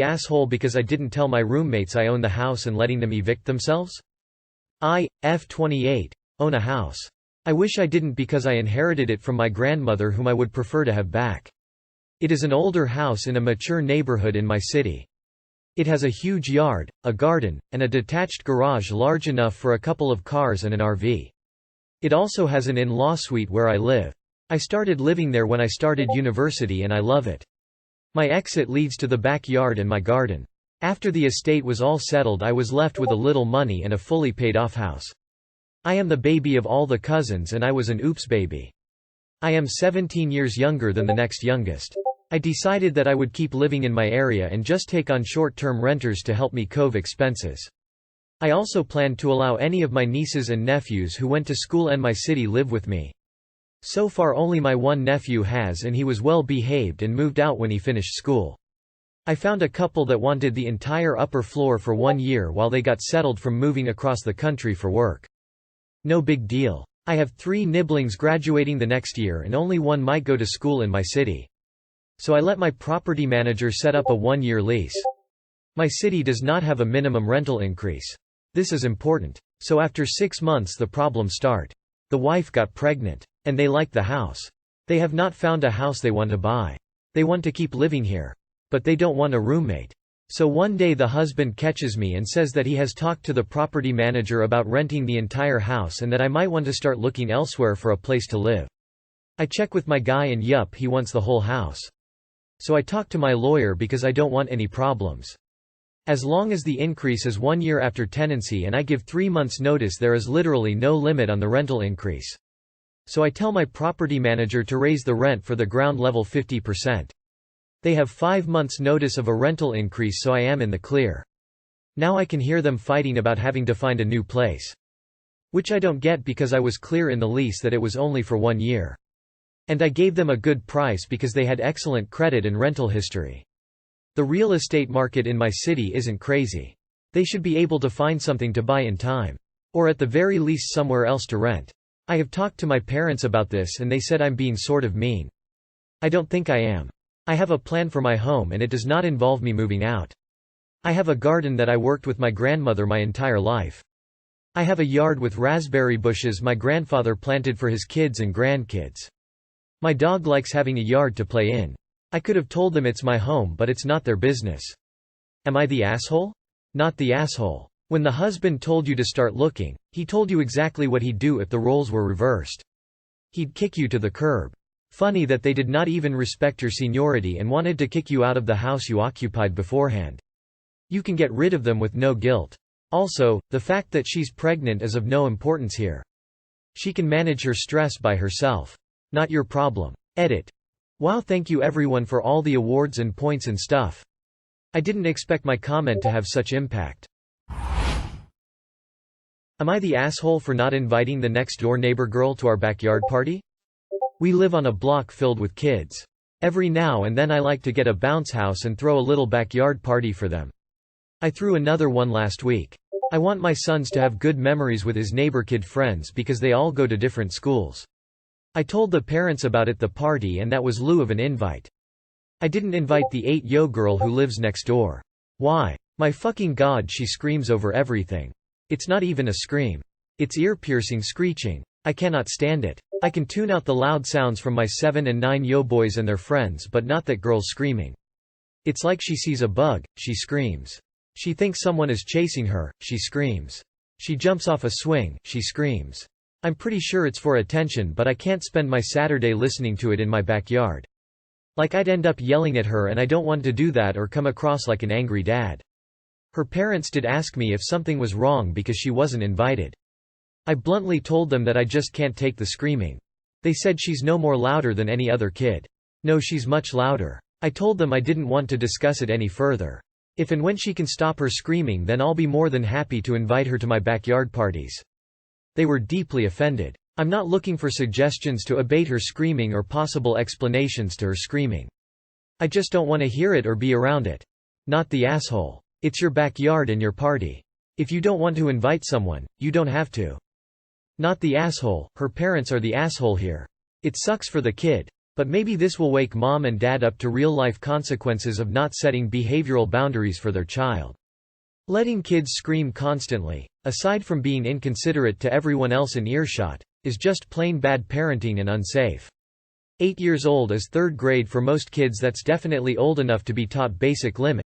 asshole because I didn't tell my roommates I own the house and letting them evict themselves? F28. Own a house. I wish I didn't because I inherited it from my grandmother whom I would prefer to have back. It is an older house in a mature neighborhood in my city. It has a huge yard, a garden, and a detached garage large enough for a couple of cars and an RV. It also has an in-law suite where I live. I started living there when I started university and I love it. My exit leads to the backyard and my garden. After the estate was all settled I was left with a little money and a fully paid off house. I am the baby of all the cousins and I was an oops baby. I am 17 years younger than the next youngest. I decided that I would keep living in my area and just take on short-term renters to help me cover expenses. I also planned to allow any of my nieces and nephews who went to school in my city live with me. So far only my one nephew has, and he was well behaved and moved out when he finished school. I found a couple that wanted the entire upper floor for 1 year while they got settled from moving across the country for work. No big deal. I have 3 nibblings graduating the next year and only one might go to school in my city. So I let my property manager set up a 1-year lease. My city does not have a minimum rental increase. This is important. So after 6 months the problems start. The wife got pregnant. And they like the house. They have not found a house they want to buy. They want to keep living here. But they don't want a roommate. So one day the husband catches me and says that he has talked to the property manager about renting the entire house and that I might want to start looking elsewhere for a place to live. I check with my guy and yup, he wants the whole house. So I talk to my lawyer because I don't want any problems. As long as the increase is 1 year after tenancy and I give 3 months notice, there is literally no limit on the rental increase. So I tell my property manager to raise the rent for the ground level 50%. They have 5 months notice of a rental increase, so I am in the clear. Now I can hear them fighting about having to find a new place. Which I don't get because I was clear in the lease that it was only for 1 year. And I gave them a good price because they had excellent credit and rental history. The real estate market in my city isn't crazy. They should be able to find something to buy in time. Or at the very least somewhere else to rent. I have talked to my parents about this and they said I'm being sort of mean. I don't think I am. I have a plan for my home and it does not involve me moving out. I have a garden that I worked with my grandmother my entire life. I have a yard with raspberry bushes my grandfather planted for his kids and grandkids. My dog likes having a yard to play in. I could have told them it's my home, but it's not their business. Am I the asshole? Not the asshole. When the husband told you to start looking, he told you exactly what he'd do if the roles were reversed. He'd kick you to the curb. Funny that they did not even respect your seniority and wanted to kick you out of the house you occupied beforehand. You can get rid of them with no guilt. Also, the fact that she's pregnant is of no importance here. She can manage her stress by herself. Not your problem. Edit. Wow, thank you everyone for all the awards and points and stuff. I didn't expect my comment to have such impact. Am I the asshole for not inviting the next door neighbor girl to our backyard party? We live on a block filled with kids. Every now and then I like to get a bounce house and throw a little backyard party for them. I threw another one last week. I want my sons to have good memories with his neighbor kid friends because they all go to different schools. I told the parents about it the party and that was lieu of an invite. I didn't invite the 8-yo girl who lives next door. Why? My fucking god, she screams over everything. It's not even a scream. It's ear-piercing screeching. I cannot stand it. I can tune out the loud sounds from my 7 and 9-yo boys and their friends, but not that girl's screaming. It's like she sees a bug, she screams. She thinks someone is chasing her, she screams. She jumps off a swing, she screams. I'm pretty sure it's for attention, but I can't spend my Saturday listening to it in my backyard. Like I'd end up yelling at her and I don't want to do that or come across like an angry dad. Her parents did ask me if something was wrong because she wasn't invited. I bluntly told them that I just can't take the screaming. They said she's no more louder than any other kid. No, she's much louder. I told them I didn't want to discuss it any further. If and when she can stop her screaming, then I'll be more than happy to invite her to my backyard parties. They were deeply offended. I'm not looking for suggestions to abate her screaming or possible explanations to her screaming. I just don't want to hear it or be around it. Not the asshole. It's your backyard and your party. If you don't want to invite someone, you don't have to. Not the asshole, her parents are the asshole here. It sucks for the kid. But maybe this will wake mom and dad up to real-life consequences of not setting behavioral boundaries for their child. Letting kids scream constantly, aside from being inconsiderate to everyone else in earshot, is just plain bad parenting and unsafe. 8 years old is third grade for most kids. That's definitely old enough to be taught basic limits.